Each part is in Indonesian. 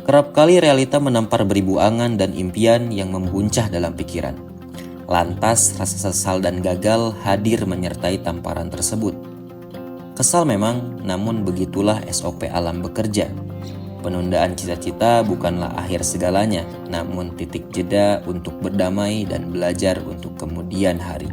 Kerap kali realita menampar beribu angan dan impian yang membuncah dalam pikiran. Lantas rasa sesal dan gagal hadir menyertai tamparan tersebut. Kesal memang, namun begitulah SOP alam bekerja. Penundaan cita-cita bukanlah akhir segalanya, namun titik jeda untuk berdamai dan belajar untuk kemudian hari.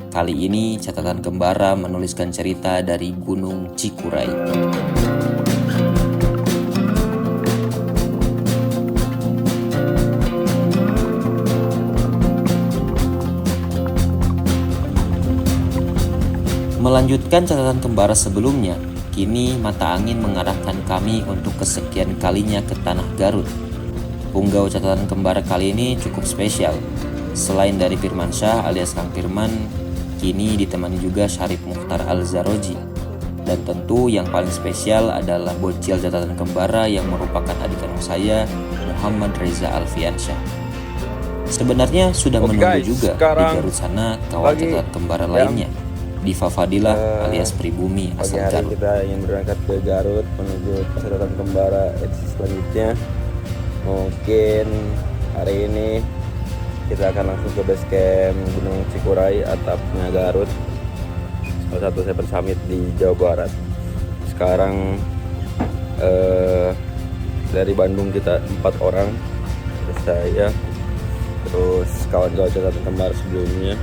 Kali ini catatan kembara menuliskan cerita dari Gunung Cikuray. Melanjutkan catatan kembara sebelumnya, kini mata angin mengarahkan kami untuk kesekian kalinya ke tanah Garut. Punggau catatan kembara kali ini cukup spesial. Selain dari Firmansyah alias Kang Firman, kini ditemani juga Syarif Mukhtar Al-Zaroji. Dan tentu yang paling spesial adalah bocil catatan kembara yang merupakan adik kandung saya, Muhammad Reza Alfiansyah. Sebenarnya sudah menunggu juga di Garut sana kawan catatan kembara lainnya, Diva Fadilah alias Pribumi asal Garut. Kita ingin berangkat ke Garut menuju catatan kembara edisi selanjutnya. Mungkin hari ini kita akan langsung ke base camp Gunung Cikuray atapnya Garut, salah satu Seven Summit di Jawa Barat. Sekarang dari Bandung kita 4 orang, saya terus kawan-kawan catatan kembar sebelumnya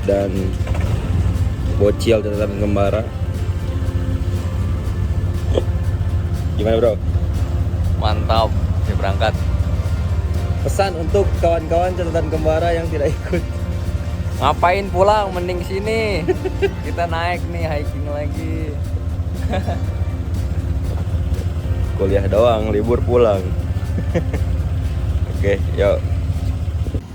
dan bocil catatan kembara. Gimana bro? Mantap, saya berangkat. Pesan untuk kawan-kawan catatan kembara yang tidak ikut. Ngapain pulang, mending sini. Kita naik nih, hiking lagi. Kuliah doang, libur pulang. Oke, yuk.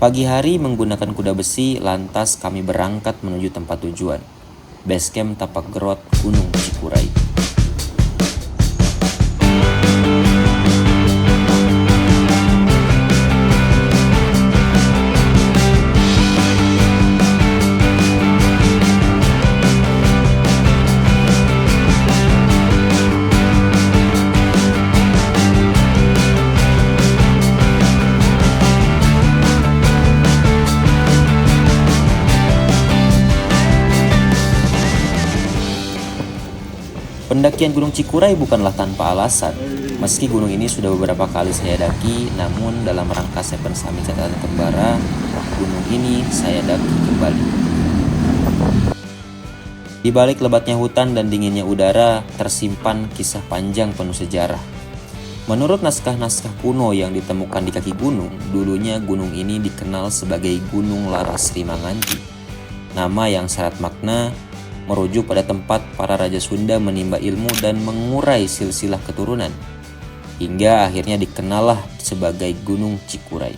Pagi hari menggunakan kuda besi, lantas kami berangkat menuju tempat tujuan, base camp Tapak Gerot Gunung Cikuray. Pendakian Gunung Cikuray bukanlah tanpa alasan. Meski gunung ini sudah beberapa kali saya daki, namun dalam rangka Seven Summit catatan kembara, gunung ini saya daki kembali. Di balik lebatnya hutan dan dinginnya udara, tersimpan kisah panjang penuh sejarah. Menurut naskah-naskah kuno yang ditemukan di kaki gunung, dulunya gunung ini dikenal sebagai Gunung Laras Rimanganti. Nama yang syarat makna, merujuk pada tempat para raja Sunda menimba ilmu dan mengurai silsilah keturunan, hingga akhirnya dikenallah sebagai Gunung Cikuray.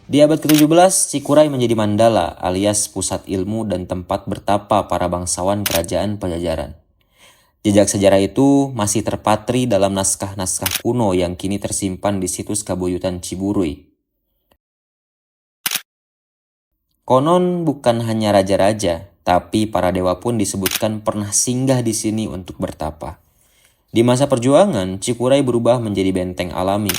Di abad ke-17, Cikuray menjadi mandala alias pusat ilmu dan tempat bertapa para bangsawan kerajaan Pajajaran. Jejak sejarah itu masih terpatri dalam naskah-naskah kuno yang kini tersimpan di situs Kabuyutan Ciburuy. Konon bukan hanya raja-raja, tapi para dewa pun disebutkan pernah singgah di sini untuk bertapa. Di masa perjuangan, Cikuray berubah menjadi benteng alami.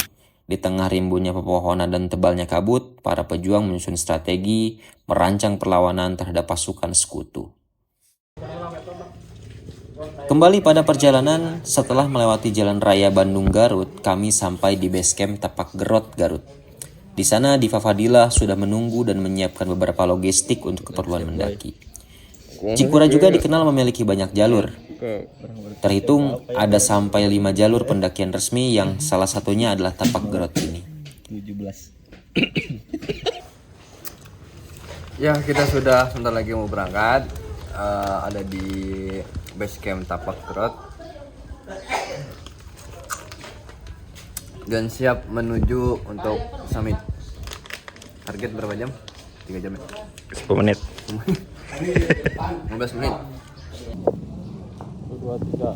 Di tengah rimbunnya pepohonan dan tebalnya kabut, para pejuang menyusun strategi, merancang perlawanan terhadap pasukan sekutu. Kembali pada perjalanan, setelah melewati jalan raya Bandung-Garut, kami sampai di base camp Tapak Gerot, Garut. Di sana Diva Fadilah sudah menunggu dan menyiapkan beberapa logistik untuk keperluan mendaki. Cikuray juga dikenal memiliki banyak jalur. Terhitung ada sampai 5 jalur pendakian resmi yang salah satunya adalah Tapak Gerot ini. 17. Ya, kita sudah sebentar lagi mau berangkat. Ada di base camp Tapak Gerot dan siap menuju untuk summit. Target berapa jam? 3 jam ya? 10 menit. 15 menit. 2, 3.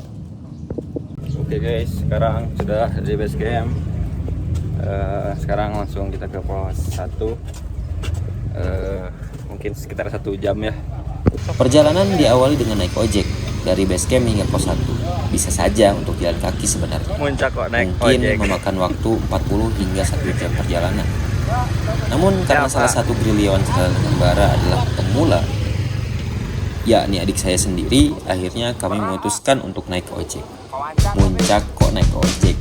Oke guys, sekarang sudah di base camp. Sekarang langsung kita ke pos 1. Mungkin sekitar 1 jam ya. Perjalanan diawali dengan naik ojek. dari base camp hingga pos 1. Bisa saja untuk jalan kaki sebenarnya. Muncak kok naik Mungkin ojek. memakan waktu 40 hingga 1 jam perjalanan. Namun karena Siapa? salah satu gerilyawan catatan kembara adalah pemula, yakni adik saya sendiri, akhirnya kami memutuskan untuk naik ojek. Muncak kok naik ojek.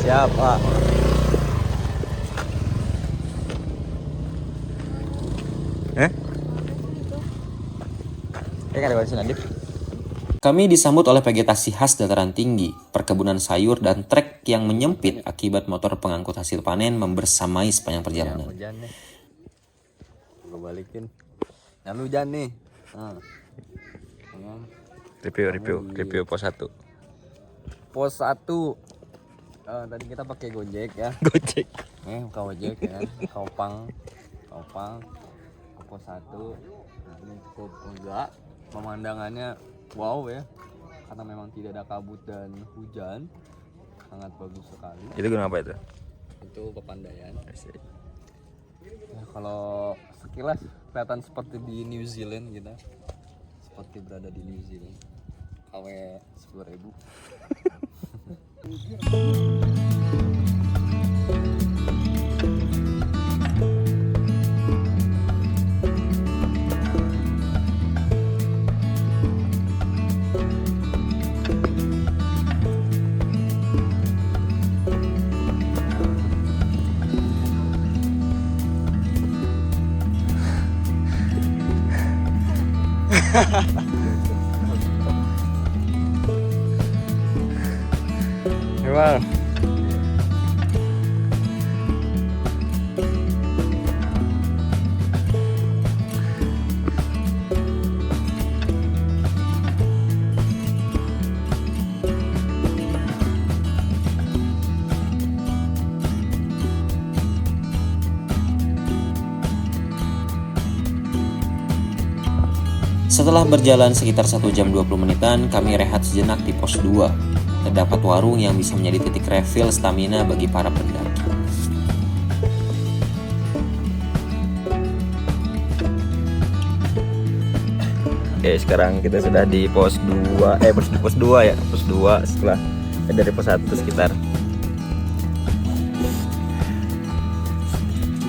Siap, Pak. Kami disambut oleh vegetasi khas dataran tinggi, perkebunan sayur, dan trek yang menyempit akibat motor pengangkut hasil panen membersamai sepanjang perjalanan. Hujan nih. Gue balikin. Nah, lu hujan nih. Nah. Review pos 1. Pos 1. Tadi kita pakai Gojek ya. Gojek. Gojek ya. Kaupang. Pos 1. Nah, ini cukup lega. Pemandangannya wow ya. Karena memang tidak ada kabut dan hujan. Sangat bagus sekali. Itu kenapa itu? Itu Pepandayan. Ya, kalau sekilas kelihatan seperti di New Zealand gitu. Seperti berada di New Zealand. KW 10.000. Gimana? Setelah berjalan sekitar 1 jam 20 menitan, kami rehat sejenak di pos 2. Terdapat warung yang bisa menjadi titik refill stamina bagi para pendaki. Oke, sekarang kita sudah di pos 2. Pos 2 ya. Pos 2 setelah dari pos 1 sekitar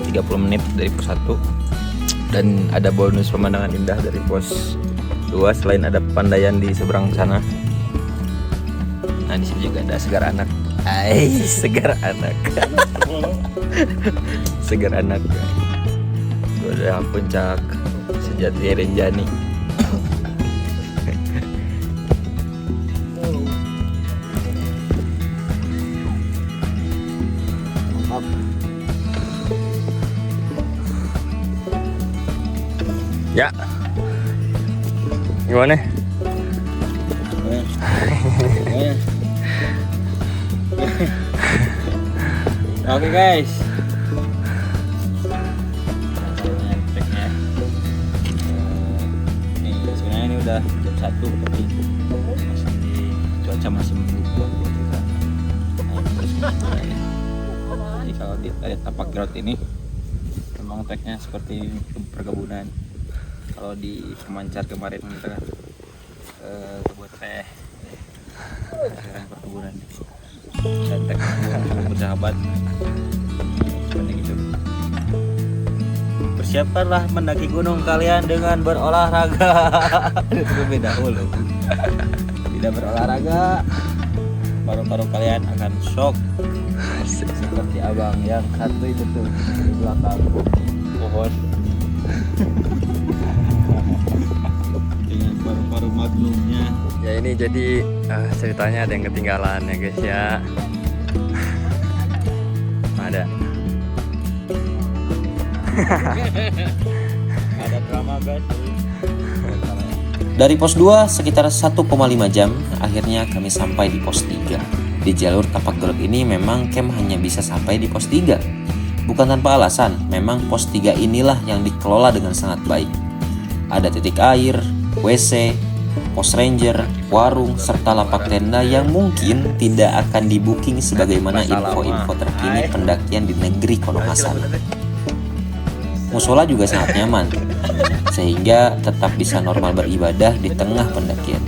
30 menit dari pos 1. Dan ada bonus pemandangan indah dari pos 2 selain ada Pepandayan di seberang sana. Nah, di sini juga ada Segar Anak. Segar Anak. Segar Anak. Itu ada puncak Sejati Renjani. Ya. Gimana? Oke guys. Sebenarnya ini udah jam 1 tapi cuaca masih mendukung buat kita naik terus. Jadi kalau di tapak Garut ini memang treknya seperti perkebunan. Kalau di Pemancar kemarin kita kan buat teh, sekarang perkebunan. Dan teh bersahabat, seperti gitu. Persiapkanlah mendaki gunung kalian dengan berolahraga. Terlebih dahulu. Tidak berolahraga, paru-paru kalian akan shock. Seperti abang yang satu itu tuh di belakang pohon. Dengan paru-paru magnumnya. Ya ini jadi ceritanya ada yang ketinggalan ya guys ya. Ada. Ada drama guys. Dari pos 2 sekitar 1,5 jam, akhirnya kami sampai di pos 3. Di jalur Tapak Garut ini memang camp hanya bisa sampai di pos 3. Bukan tanpa alasan, memang pos 3 inilah yang dikelola dengan sangat baik. Ada titik air, WC, pos ranger, warung, serta lapak tenda yang mungkin tidak akan di-booking sebagaimana info-info terkini pendakian di negeri Konohasan. Musola juga sangat nyaman, sehingga tetap bisa normal beribadah di tengah pendakian.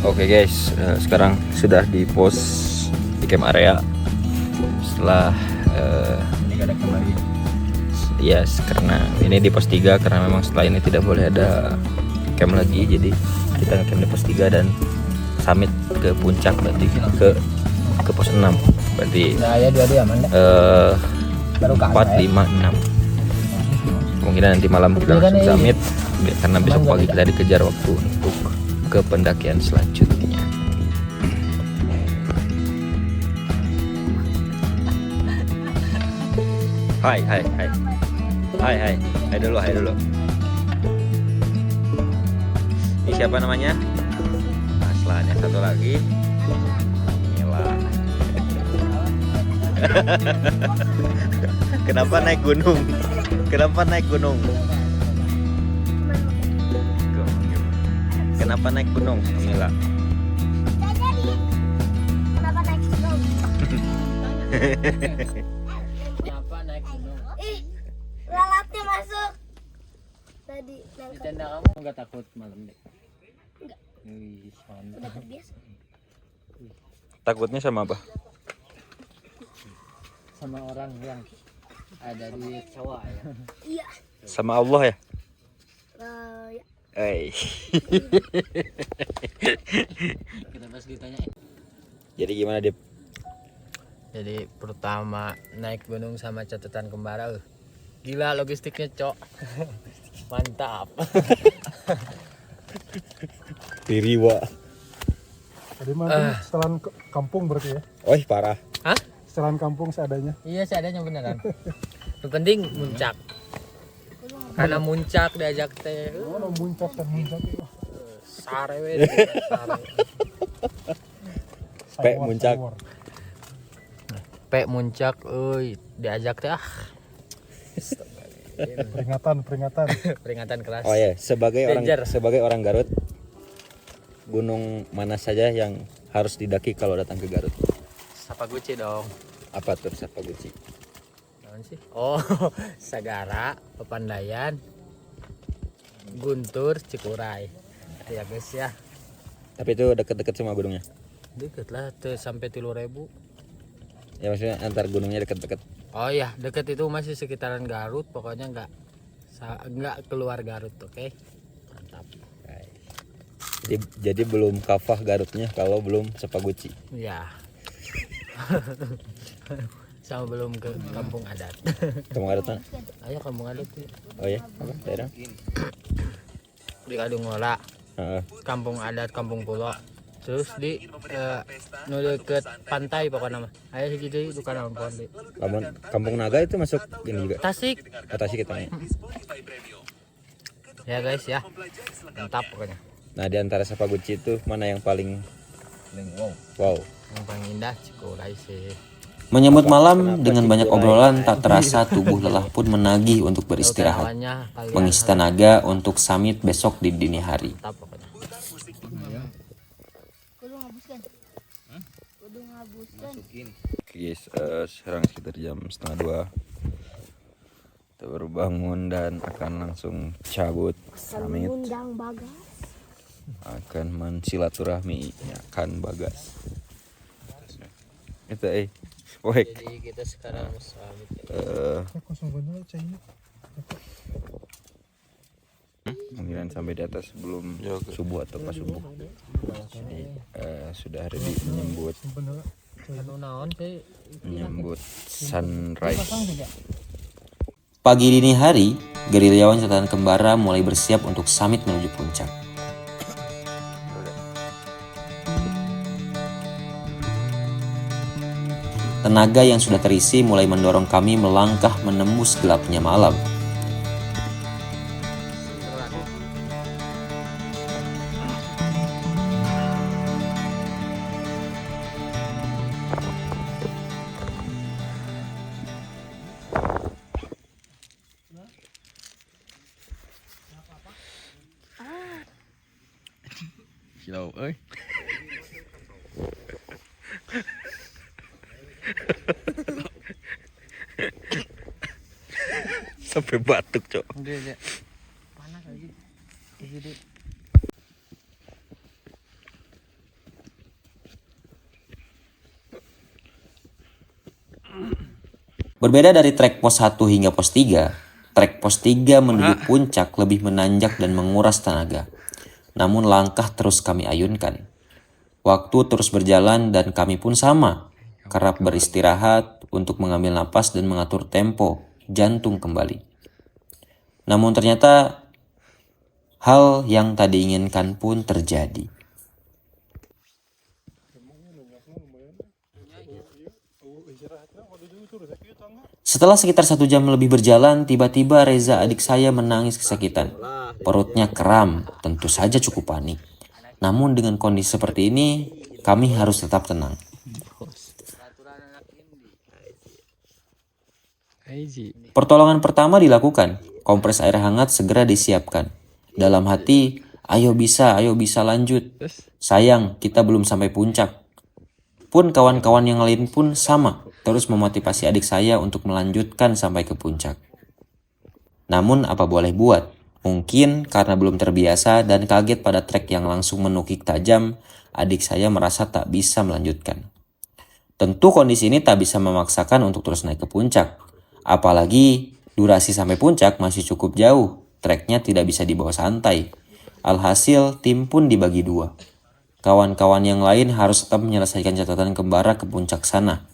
Oke guys, sekarang sudah di pos di camp area. Setelah Ini ada kembali. yes, karena ini di pos 3 karena memang setelah ini tidak boleh ada camp lagi, jadi kita camp di pos 3 dan summit ke puncak, berarti ke pos 6 berarti Nah ya dua-dua aman dah. 4, 5, 6. Kemungkinan nanti malam kita langsung summit karena besok pagi kita dikejar waktu untuk ke pendakian selanjutnya. Hai dulu. Ini siapa namanya? Aslan, yang satu lagi Mila. Kenapa naik gunung? Kenapa naik gunung? Kenapa naik gunung, Mila? Kenapa naik gunung? Kenapa naik gunung? Ih, lalatnya masuk. Tadi Di nangkep. tenda kamu nggak takut malam deh? Enggak. Wih, mantap. Udah terbiasa. Takutnya sama apa? Sama orang yang ada di sawah ya. Iya. Sama Allah ya? Ya. Kita pas ditanya. Jadi gimana Dip? Jadi pertama naik gunung sama catatan kembara. Gila logistiknya, Cok. Mantap. Diriwa. Tadi mah setelan kampung berarti ya? Oh parah. Hah? Setelan kampung seadanya. Iya, seadanya beneran. Yang penting muncak. Karena muncak diajak teh. Oh, no, muncak dan muncak. Sare we. Sare. Pe muncak. Pe muncak euy, diajak teh ah. Peringatan. Peringatan keras. Oh ya, Danger. sebagai orang Garut, gunung mana saja yang harus didaki kalau datang ke Garut? Sapaguchi dong. Apa tuh Sapaguchi? Naon sih? Oh, Sagara, Pepandayan, Guntur, Cikuray. Ya guys ya. Tapi itu deket-deket sama gunungnya. Deket lah tuh sampai 3.000. Ya maksudnya antar gunungnya deket-deket. Oh iya, deket itu masih sekitaran Garut, pokoknya nggak keluar Garut, oke? Mantap. Jadi belum kafah Garutnya kalau belum Sapaguchi. Ya. Sama belum ke kampung adat. Kamu Garut mana? Ayo kampung adat ya. Oh ya, apa daerah? Di Kadungola, Heeh. kampung adat, kampung pulau. Terus di nu deket pantai pokoknya mah. Ayo segitu bukan ampun deh. Kampung Naga itu masuk ini juga. Tasik. Atasi kita ya. Ya guys ya. Mantap pokoknya. Nah, di antara Sapaguchi itu mana yang paling wow? Yang paling indah Cikuray sih. Menyambut malam dengan banyak obrolan, tak terasa tubuh lelah pun menagih untuk beristirahat. Awalnya kalian Mengisi tenaga untuk summit besok di dini hari. mantap pokoknya. Kudu ngabuskan. Kudu ngabuskan. Oke guys, sekarang sekitar jam 1:30. Kita baru bangun dan akan langsung cabut summit. Mengundang Bagas. Akan mensilaturahmi akan Bagas. Itu woi. Jadi kita sekarang summit. Kosong bener cahaya. Kemungkinan sampai di atas sebelum subuh atau pas subuh. Jadi sudah ready menyambut sunrise. Pagi dini hari, gerilyawan catatan kembara mulai bersiap untuk summit menuju puncak. Tenaga yang sudah terisi mulai mendorong kami melangkah menembus gelapnya malam. Silau, euy. Sampai batuk, Cok. Panas lagi. Berbeda dari trek pos 1 hingga pos 3, trek pos 3 menuju puncak lebih menanjak dan menguras tenaga. Namun langkah terus kami ayunkan. Waktu terus berjalan dan kami pun sama, kerap beristirahat untuk mengambil napas dan mengatur tempo jantung kembali. Namun ternyata hal yang tak diinginkan pun terjadi. Setelah sekitar 1 jam lebih berjalan, tiba-tiba Reza adik saya menangis kesakitan. Perutnya kram, tentu saja cukup panik. Namun dengan kondisi seperti ini, kami harus tetap tenang. Pertolongan pertama dilakukan, kompres air hangat segera disiapkan. Dalam hati, ayo bisa lanjut. Sayang, kita belum sampai puncak. Pun kawan-kawan yang lain pun sama, terus memotivasi adik saya untuk melanjutkan sampai ke puncak. Namun apa boleh buat, mungkin karena belum terbiasa dan kaget pada trek yang langsung menukik tajam, adik saya merasa tak bisa melanjutkan. Tentu kondisi ini tak bisa memaksakan untuk terus naik ke puncak. Apalagi durasi sampai puncak masih cukup jauh, treknya tidak bisa dibawa santai. Alhasil tim pun dibagi dua. Kawan-kawan yang lain harus tetap menyelesaikan catatan kembara ke puncak sana.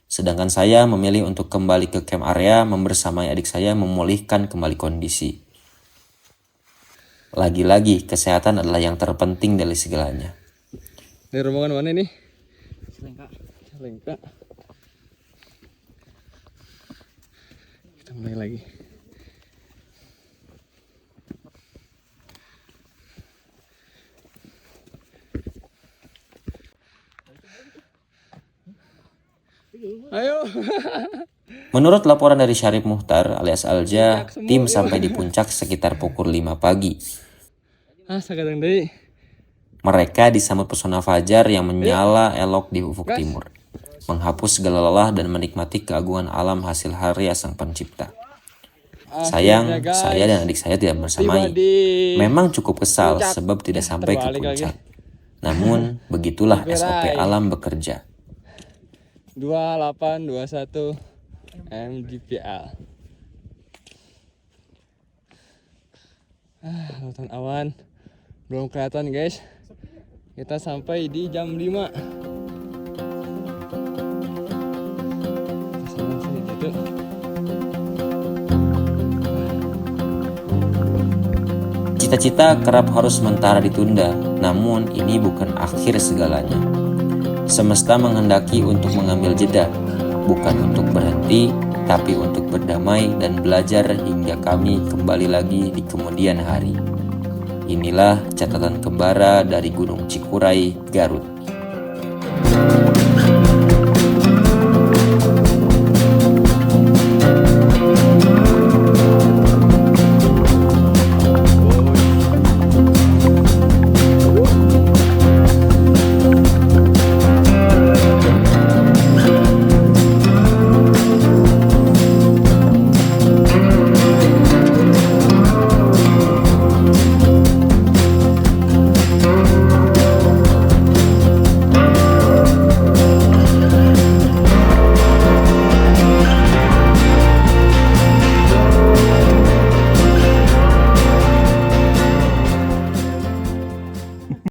Sedangkan saya memilih untuk kembali ke camp area membersamai adik saya memulihkan kembali kondisi. Lagi-lagi kesehatan adalah yang terpenting dari segalanya. Ini rombongan mana nih? Selengka. Kita mulai lagi. Ayo. Menurut laporan dari Syarif Muhtar alias Alja, tim sampai di puncak sekitar pukul 5 pagi. Sakadang deui. Mereka disambut pesona fajar yang menyala elok di ufuk timur, menghapus segala lelah dan menikmati keagungan alam hasil karya Sang Pencipta. Sayang, saya dan adik saya tidak bersamai. Memang cukup kesal sebab tidak sampai ke puncak. Namun, begitulah SOP alam bekerja. 2821 MGPL. Lautan awan belum kelihatan guys. Kita sampai di jam 5. Gitu. Cita-cita kerap harus sementara ditunda, namun ini bukan akhir segalanya. Semesta menghendaki untuk mengambil jeda, bukan untuk berhenti, tapi untuk berdamai dan belajar hingga kami kembali lagi di kemudian hari. Inilah catatan kembara dari Gunung Cikuray, Garut.